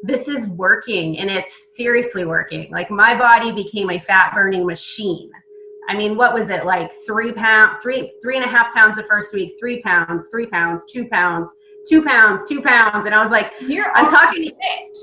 this is working, and it's seriously working. Like, my body became a fat burning machine. I mean, what was it, like 3.5 pounds the first week, 3 pounds, 3 pounds, 2 pounds, 2 pounds, 2 pounds. And I was like, I'm talking fit.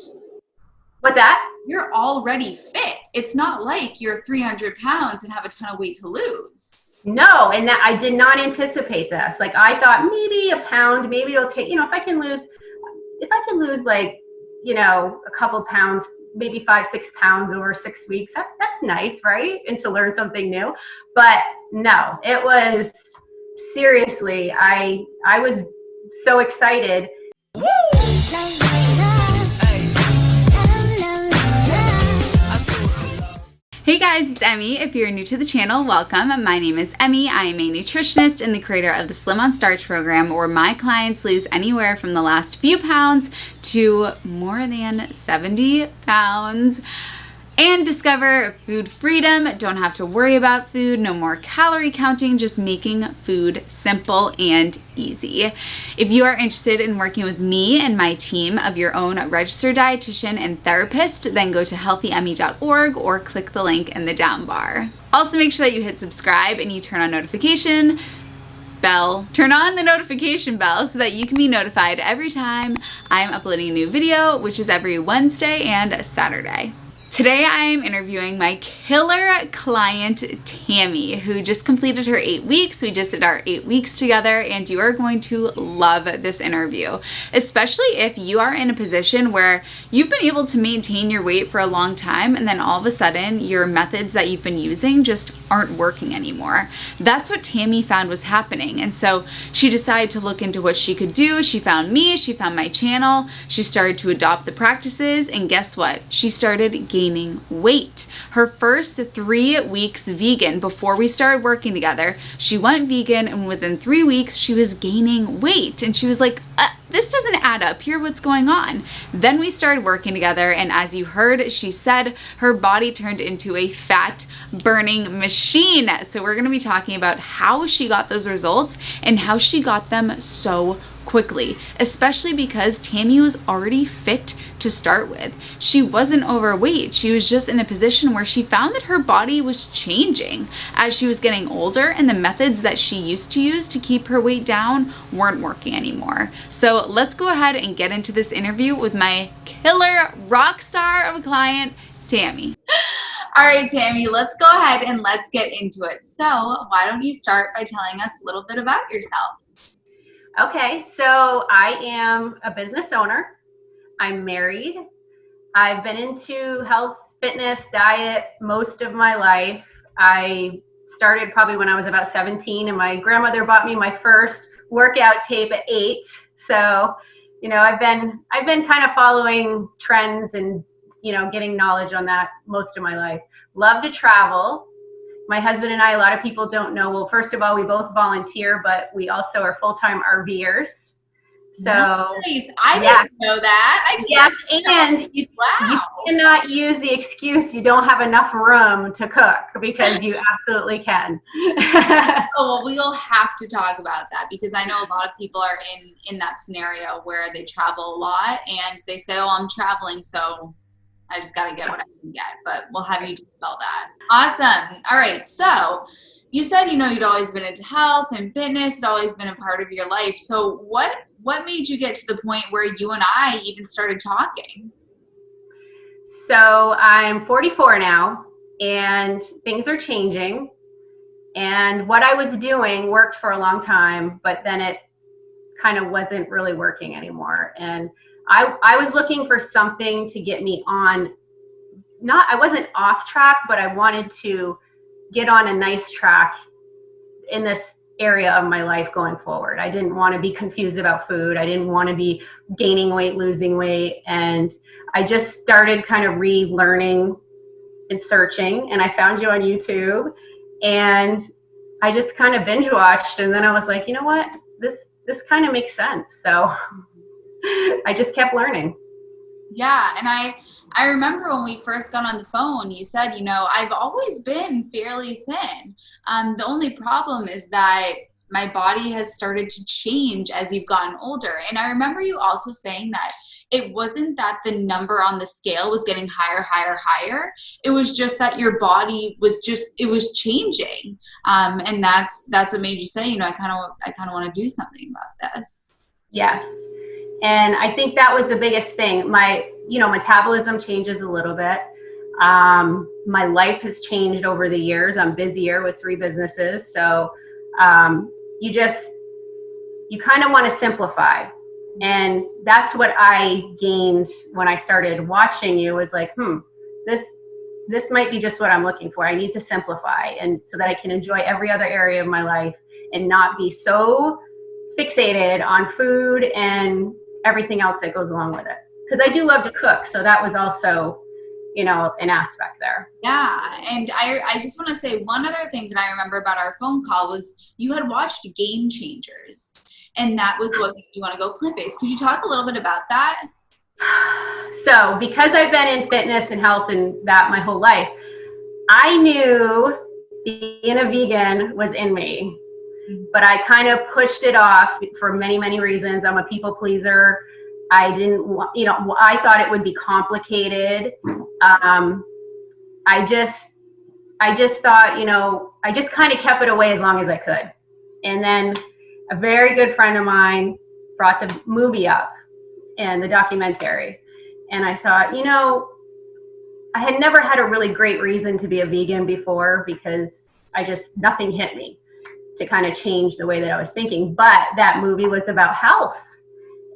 What's that? You're already fit. It's not like you're 300 pounds and have a ton of weight to lose. No, and that I did not anticipate this. Like, I thought maybe a pound, maybe it'll take, if I can lose like, a couple pounds, maybe 5-6 pounds over 6 weeks, that's nice, right? And to learn something new. But no, it was seriously, I was so excited. Woo! Hey guys, it's Emmie. If you're new to the channel, welcome. My name is Emmie. I am a nutritionist and the creator of the Slim on Starch program, where my clients lose anywhere from the last few pounds to more than 70 pounds and discover food freedom. Don't have to worry about food, no more calorie counting, just making food simple and easy. If you are interested in working with me and my team of your own registered dietitian and therapist, then go to healthyemmie.org or click the link in the down bar. Also, make sure that you hit subscribe and you turn on the notification bell so that you can be notified every time I'm uploading a new video, which is every Wednesday and Saturday. Today I'm interviewing my killer client, Tammi, who just completed her 8 weeks. We just did our 8 weeks together, and you are going to love this interview, especially if you are in a position where you've been able to maintain your weight for a long time, and then all of a sudden your methods that you've been using just aren't working anymore. That's what Tammi found was happening, and so she decided to look into what she could do. She found me, she found my channel, she started to adopt the practices, and guess what? She started gaining weight. Her first 3 weeks vegan, before we started working together, she went vegan, and within 3 weeks she was gaining weight, and she was like, this doesn't add up here, what's going on? Then we started working together, and as you heard, she said her body turned into a fat burning machine. So we're going to be talking about how she got those results and how she got them so quickly, especially because Tammi was already fit to start with. She wasn't overweight. She was just in a position where she found that her body was changing as she was getting older, and the methods that she used to use to keep her weight down weren't working anymore. So let's go ahead and get into this interview with my killer rock star of a client, Tammi. All right, Tammi, let's go ahead and let's get into it. So why don't you start by telling us a little bit about yourself? Okay, so I am a business owner. I'm married. I've been into health, fitness, diet most of my life. I started probably when I was about 17, and my grandmother bought me my first workout tape at 8. So, I've been kind of following trends and, getting knowledge on that most of my life. Love to travel. My husband and I, a lot of people don't know. Well, first of all, we both volunteer, but we also are full-time RVers. So nice. I didn't know that. And you cannot use the excuse you don't have enough room to cook, because you absolutely can. Oh, well, we'll have to talk about that, because I know a lot of people are in that scenario where they travel a lot and they say, oh, I'm traveling, so I just got to get what I can get, but we'll have you dispel that. Awesome. All right. So you said, you'd always been into health and fitness. It's always been a part of your life. So what made you get to the point where you and I even started talking? So I'm 44 now, and things are changing. And what I was doing worked for a long time, but then it kind of wasn't really working anymore. And I was looking for something to get me on, I wasn't off track, but I wanted to get on a nice track in this area of my life going forward. I didn't want to be confused about food. I didn't want to be gaining weight, losing weight. And I just started kind of relearning and searching, and I found you on YouTube, and I just kind of binge watched. And then I was like, you know what, this kind of makes sense. So I just kept learning. Yeah. And I remember when we first got on the phone, you said, I've always been fairly thin. The only problem is that my body has started to change as you've gotten older. And I remember you also saying that it wasn't that the number on the scale was getting higher, higher, higher. It was just that your body was it was changing. And that's what made you say, I kind of want to do something about this. Yes. And I think that was the biggest thing. My, metabolism changes a little bit. My life has changed over the years. I'm busier with 3 businesses. So you kind of want to simplify. And that's what I gained when I started watching you, was like, this might be just what I'm looking for. I need to simplify, and so that I can enjoy every other area of my life and not be so fixated on food and everything else that goes along with it. Because I do love to cook. So that was also, an aspect there. Yeah. And I just want to say one other thing that I remember about our phone call was you had watched Game Changers, and that was what made you want to go plant-based. Could you talk a little bit about that? So because I've been in fitness and health and that my whole life, I knew being a vegan was in me, but I kind of pushed it off for many, many reasons. I'm a people pleaser. I didn't want, I thought it would be complicated. I just thought, I just kind of kept it away as long as I could. And then a very good friend of mine brought the movie up and the documentary. And I thought, I had never had a really great reason to be a vegan before, because nothing hit me to kind of change the way that I was thinking. But that movie was about health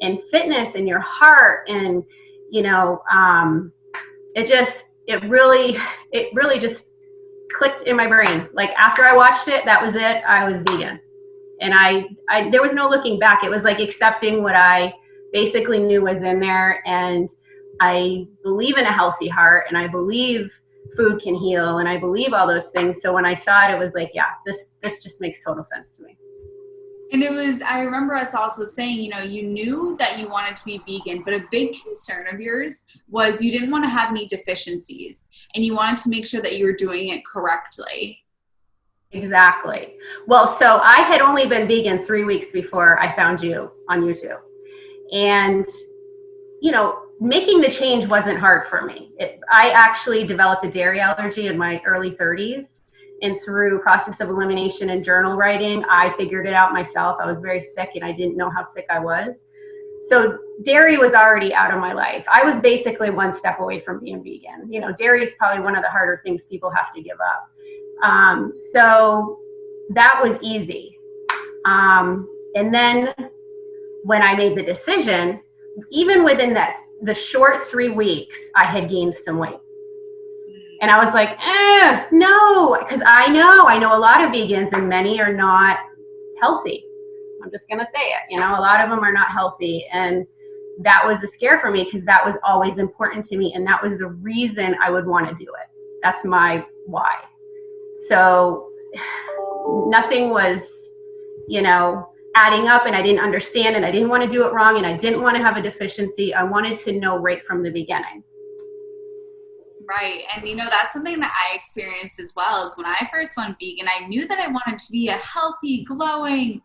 and fitness and your heart. And, it really just clicked in my brain. Like after I watched it, that was it. I was vegan. And I there was no looking back. It was like accepting what I basically knew was in there. And I believe in a healthy heart, and I believe food can heal, and I believe all those things. So when I saw it, it was like, yeah, this just makes total sense to me. And I remember us also saying, you knew that you wanted to be vegan, but a big concern of yours was you didn't want to have any deficiencies, and you wanted to make sure that you were doing it correctly. Exactly. Well, so I had only been vegan 3 weeks before I found you on YouTube. And, making the change wasn't hard for me. I actually developed a dairy allergy in my early 30s. And through process of elimination and journal writing, I figured it out myself. I was very sick, and I didn't know how sick I was. So dairy was already out of my life. I was basically one step away from being vegan. Dairy is probably one of the harder things people have to give up. So that was easy. And then when I made the decision, even within the short 3 weeks, I had gained some weight. And I was like, no, because I know a lot of vegans, and many are not healthy. I'm just going to say it. A lot of them are not healthy. And that was a scare for me, because that was always important to me. And that was the reason I would want to do it. That's my why. So nothing was, adding up, and I didn't understand, and I didn't want to do it wrong, and I didn't want to have a deficiency. I wanted to know right from the beginning. Right. And that's something that I experienced as well. Is when I first went vegan, I knew that I wanted to be a healthy, glowing,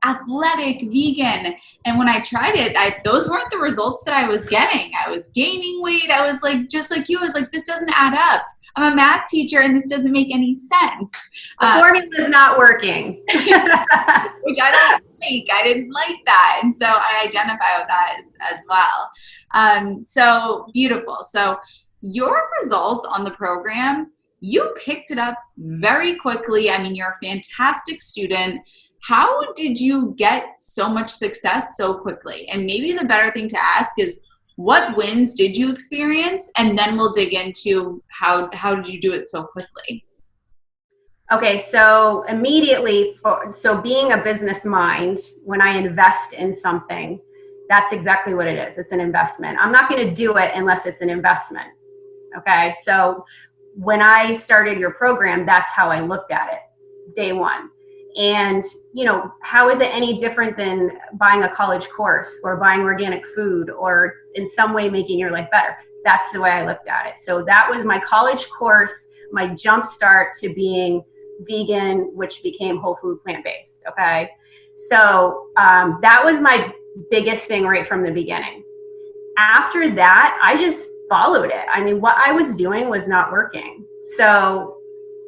athletic vegan. And when I tried it, those weren't the results that I was getting. I was gaining weight. I was like, just like you, I was like, this doesn't add up. I'm a math teacher, and this doesn't make any sense. The formula is not working. Which I don't like. I didn't like that. And so I identify with that as well. So beautiful. So your results on the program, you picked it up very quickly. I mean, you're a fantastic student. How did you get so much success so quickly? And maybe the better thing to ask is, what wins did you experience? And then we'll dig into how did you do it so quickly? Okay, so immediately, so being a business mind, when I invest in something, that's exactly what it is. It's an investment. I'm not going to do it unless it's an investment. Okay, so when I started your program, that's how I looked at it, day one. And, how is it any different than buying a college course or buying organic food or in some way making your life better? That's the way I looked at it. So that was my college course, my jump start to being vegan, which became whole food plant-based. Okay. So that was my biggest thing right from the beginning. after that, I just followed it. I mean, what I was doing was not working. So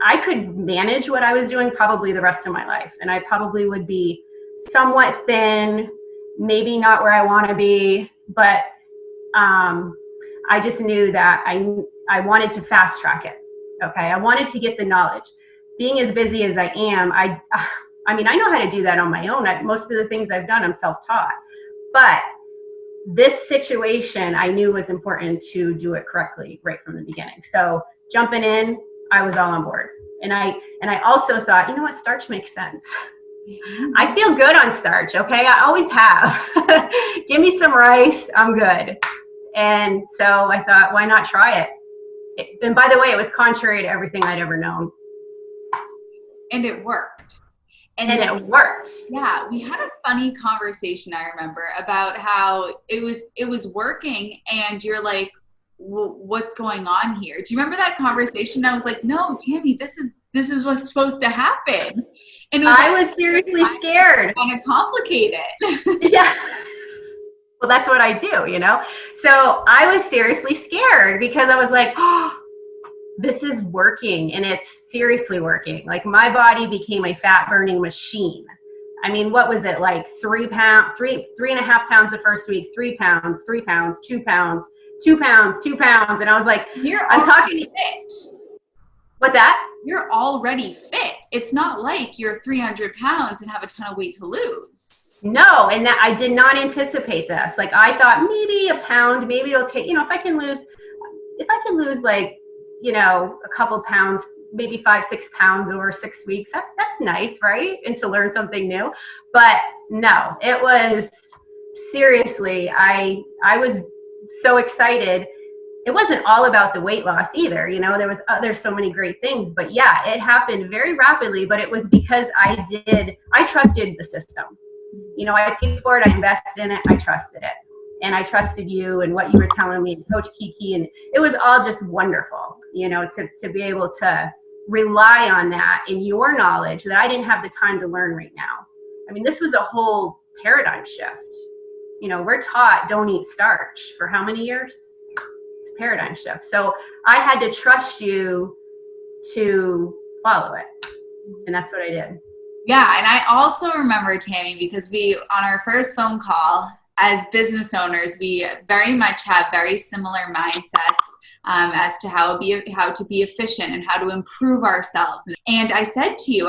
I could manage what I was doing probably the rest of my life. And I probably would be somewhat thin, maybe not where I want to be, but I just knew that I wanted to fast track it. Okay. I wanted to get the knowledge. Being as busy as I am, I mean, I know how to do that on my own. Most of the things I've done, I'm self-taught. But this situation, I knew was important to do it correctly right from the beginning. So jumping in, I was all on board. And I also thought, you know what, starch makes sense. I feel good on starch, okay? I always have. Give me some rice, I'm good. And so I thought, why not try it? And by the way, it was contrary to everything I'd ever known. And it worked. And it worked. Yeah, we had a funny conversation, I remember, about how it was working, and you're like, what's going on here? Do you remember that conversation? I was like, no, Tammi, this is what's supposed to happen. And I was seriously scared. Kind of complicated. Yeah. Well, that's what I do, you know? So I was seriously scared because I was like, oh, this is working, and it's seriously working. Like, my body became a fat burning machine. I mean, what was it, like 3.5 pounds the first week, 3 pounds, 3 pounds, 2 pounds, 2 pounds, 2 pounds. And I was like, I'm talking fit. What's that? You're already fit. It's not like you're 300 pounds and have a ton of weight to lose. No, and that I did not anticipate this. Like, I thought maybe a pound, maybe it'll take, if I can lose like, a couple pounds, maybe 5-6 pounds over 6 weeks, that's nice, right? And to learn something new. But no, it was seriously, I was so excited. It wasn't all about the weight loss either. There's so many great things, but yeah, it happened very rapidly, but it was because I trusted the system. I paid for it, I invested in it, I trusted it. And I trusted you and what you were telling me, and Coach Kiki, and it was all just wonderful, to be able to rely on that in your knowledge that I didn't have the time to learn right now. I mean, this was a whole paradigm shift. We're taught don't eat starch for how many years? It's a paradigm shift. So I had to trust you to follow it. And that's what I did. Yeah. And I also remember, Tammi, because on our first phone call, as business owners, we very much have very similar mindsets as to how to be efficient and how to improve ourselves. And I said to you,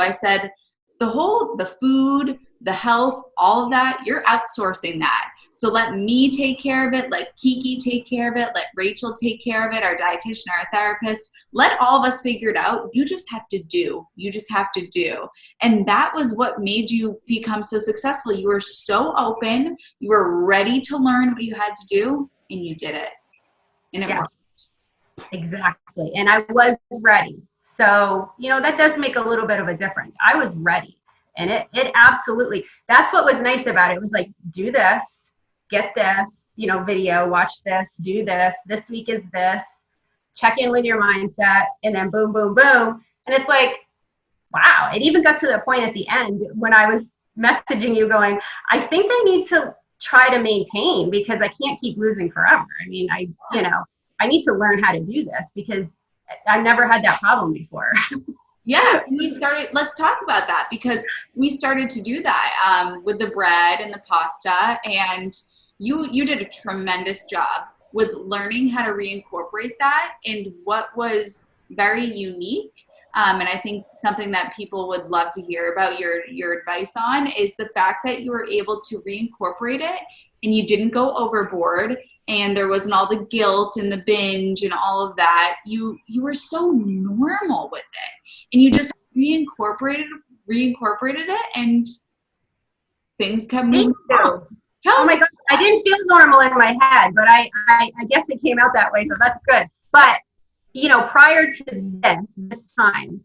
the food, the health, all of that, you're outsourcing that. So let me take care of it. Let Kiki take care of it. Let Rachel take care of it, our dietitian, our therapist. Let all of us figure it out. You just have to do. You just have to do. And that was what made you become so successful. You were so open. You were ready to learn what you had to do, and you did it. And it worked. Exactly. And I was ready. So, that does make a little bit of a difference. I was ready. And it absolutely, that's what was nice about it. It was like, do this, get this, video, watch this, do this week is this, check in with your mindset, and then boom, boom, boom. And it's like, wow. It even got to the point at the end when I was messaging you going, I think I need to try to maintain because I can't keep losing forever. I mean, I need to learn how to do this because I've never had that problem before. Yeah, let's talk about that, because we started to do that with the bread and the pasta, and you did a tremendous job with learning how to reincorporate that. And what was very unique, and I think something that people would love to hear about your advice on, is the fact that you were able to reincorporate it and you didn't go overboard, and there wasn't all the guilt and the binge and all of that. You were so normal with it. And you just reincorporated it, and things kept moving on. Oh my God, I didn't feel normal in my head, but I guess it came out that way, so that's good. But, prior to this time,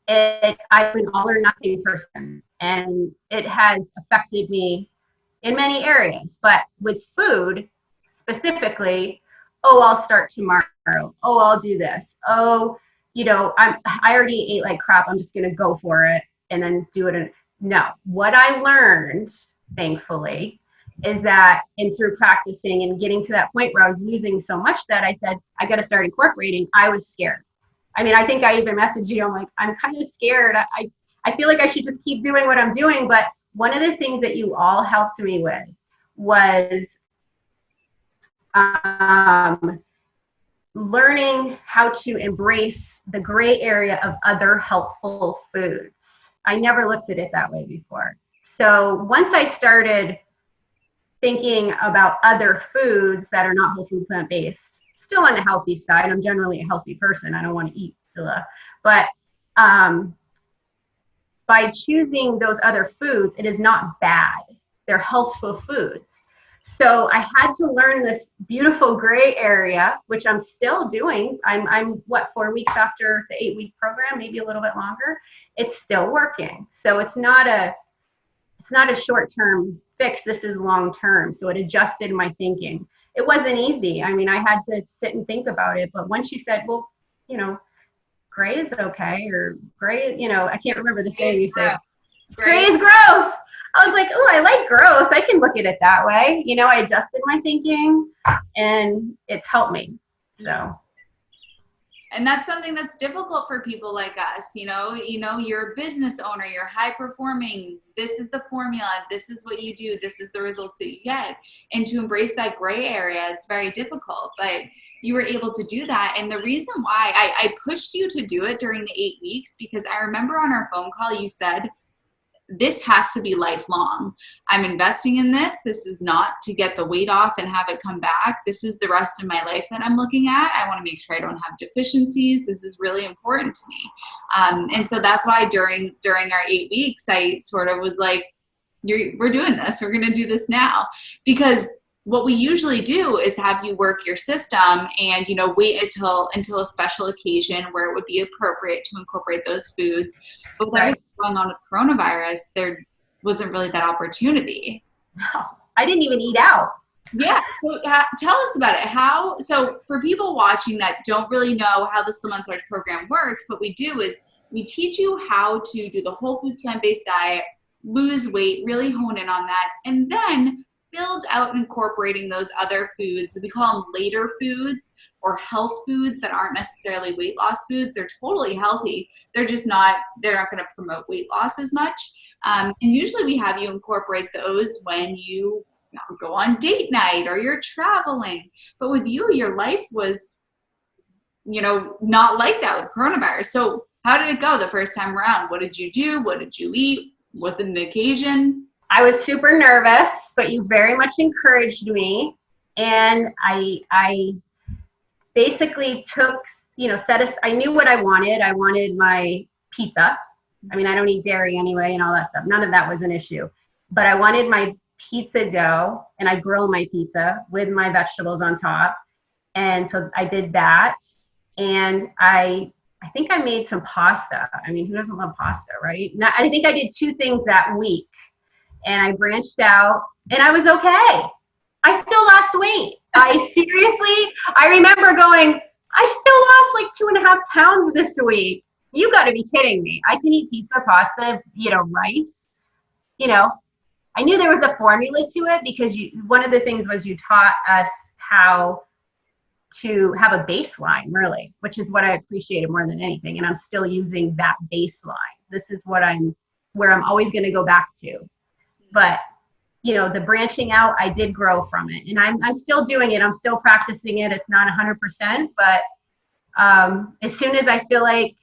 I've been an all or nothing person, and it has affected me in many areas. But with food specifically, I'll start tomorrow. I'll do this. I already ate like crap. I'm just going to go for it and then do it. No, what I learned, thankfully, is that, and through practicing and getting to that point where I was losing so much that I said, I got to start incorporating, I was scared. I mean, I think I even messaged you, I'm like, I'm kind of scared. I feel like I should just keep doing what I'm doing. But one of the things that you all helped me with was learning how to embrace the gray area of other helpful foods. I never looked at it that way before. So once I started thinking about other foods that are not whole food plant-based, still on the healthy side, I'm generally a healthy person. I don't want to eat pizza, but by choosing those other foods, it is not bad. They're healthful foods. So I had to learn this beautiful gray area, which I'm still doing. I'm what, 4 weeks after the 8-week program, maybe a little bit longer. It's still working. So it's not a short-term fix. This is long-term. So it adjusted my thinking. It wasn't easy. I mean, I had to sit and think about it. But once you said, well, you know, gray is okay, or gray, you know, I can't remember the saying you said. Gray is gross. I was like, oh, I like gross. I can look at it that way. You know, I adjusted my thinking and it's helped me. So. And that's something that's difficult for people like us. You know, you're a business owner, you're high performing. This is the formula. This is what you do. This is the results that you get. And to embrace that gray area, it's very difficult, but you were able to do that. And the reason why I pushed you to do it during the 8 weeks, because I remember on our phone call, you said, this has to be lifelong. I'm investing in this. This is not to get the weight off and have it come back. This is the rest of my life that I'm looking at. I want to make sure I don't have deficiencies. This is really important to me. And so that's why during our 8 weeks, I sort of was like, we're doing this. We're going to do this now. Because what we usually do is have you work your system and, you know, wait until a special occasion where it would be appropriate to incorporate those foods. But with everything going on with coronavirus, there wasn't really that opportunity. No, I didn't even eat out. Yeah. So tell us about it. So for people watching that don't really know how the Slim on Starch program works, what we do is we teach you how to do the whole foods plant-based diet, lose weight, really hone in on that, and then build out incorporating those other foods. We call them later foods or health foods that aren't necessarily weight loss foods. They're totally healthy. They're not going to promote weight loss as much. And usually we have you incorporate those when you go on date night or you're traveling. But with you, your life was, not like that with coronavirus. So how did it go the first time around? What did you do? What did you eat? Was it an occasion? I was super nervous, but you very much encouraged me. And I basically took, I knew what I wanted. I wanted my pizza. I mean, I don't eat dairy anyway and all that stuff. None of that was an issue. But I wanted my pizza dough, and I grilled my pizza with my vegetables on top. And so I did that. And I think I made some pasta. I mean, who doesn't love pasta, right? Now, I think I did 2 things that week. And I branched out, and I was okay. I still lost weight. I remember going, I still lost like 2.5 pounds this week. You got to be kidding me. I can eat pizza, pasta, rice. I knew there was a formula to it because one of the things was you taught us how to have a baseline, really, which is what I appreciated more than anything. And I'm still using that baseline. This is where I'm always going to go back to. But, the branching out, I did grow from it. And I'm still doing it. I'm still practicing it. It's not 100%. But as soon as I feel like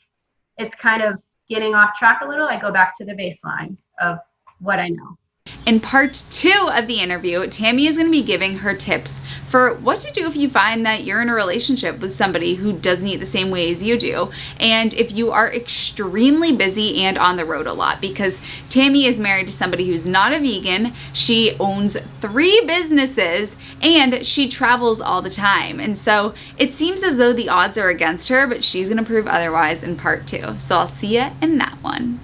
it's kind of getting off track a little, I go back to the baseline of what I know. In part 2 of the interview, Tammi is going to be giving her tips for what to do if you find that you're in a relationship with somebody who doesn't eat the same way as you do, and if you are extremely busy and on the road a lot, because Tammi is married to somebody who's not a vegan. She owns 3 businesses and she travels all the time, and so it seems as though the odds are against her, but she's going to prove otherwise in part 2. So I'll see you in that one.